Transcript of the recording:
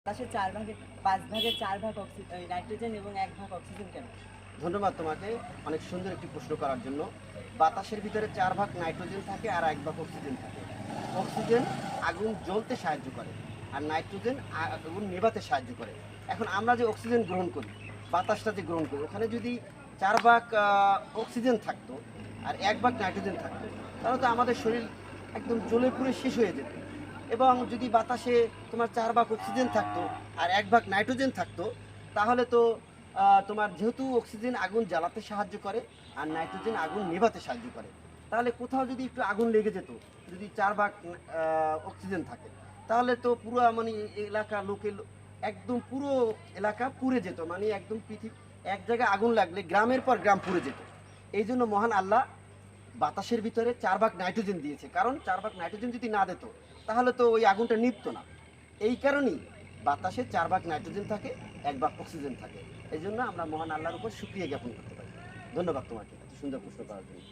বাতাসে 4 ভাগের 5 ভাগের 4 ভাগ নাইট্রোজেন এবং 1 ভাগ অক্সিজেন কেন? ধন্যবাদ তোমাকে অনেক সুন্দর একটি প্রশ্ন করার জন্য। বাতাসের ভিতরে 4 ভাগ নাইট্রোজেন থাকে আর 1 ভাগ অক্সিজেন থাকে। অক্সিজেন আগুন জ্বলতে সাহায্য করে আর নাইট্রোজেন আগুন নেভাতে সাহায্য করে। এখন আমরা যে অক্সিজেন গ্রহণ করি, বাতাসটা যে গ্রহণ করি, ওখানে যদি 4 ভাগ অক্সিজেন থাকতো আর 1 ভাগ নাইট্রোজেন থাকতো, তাহলে তো আমাদের শরীর একদম জ্বলে পুড়ে শেষ হয়ে যেত। এবং যদি বাতাসে তোমার 4 ভাগ অক্সিজেন থাকতো আর 1 ভাগ নাইট্রোজেন থাকতো, তাহলে তো তোমার যেহেতু অক্সিজেন আগুন জ্বালাতে সাহায্য করে আর নাইট্রোজেন আগুন নেভাতে সাহায্য করে, তাহলে কোথাও যদি একটু আগুন লেগে যেত, যদি 4 ভাগ অক্সিজেন থাকে, তাহলে তো পুরো মানে এলাকা লোকের একদম পুরো এলাকা পুড়ে যেত। মানে একদম পৃথিবী এক জায়গায় আগুন লাগলে গ্রামের পর গ্রাম পুড়ে যেত। এই জন্য মহান আল্লাহ বাতাসের ভিতরে 4 ভাগ নাইট্রোজেন দিয়েছে, কারণ 4 ভাগ নাইট্রোজেন যদি না দিত, তাহলে তো ওই আগুনটা নিভতো না। এই কারণেই বাতাসে 4 ভাগ নাইট্রোজেন থাকে, 1 ভাগ অক্সিজেন থাকে। এই জন্য আমরা মহান আল্লাহর উপর শুকরিয়া জ্ঞাপন করতে পারি। ধন্যবাদ তোমাকে এত সুন্দর প্রশ্ন করার জন্য।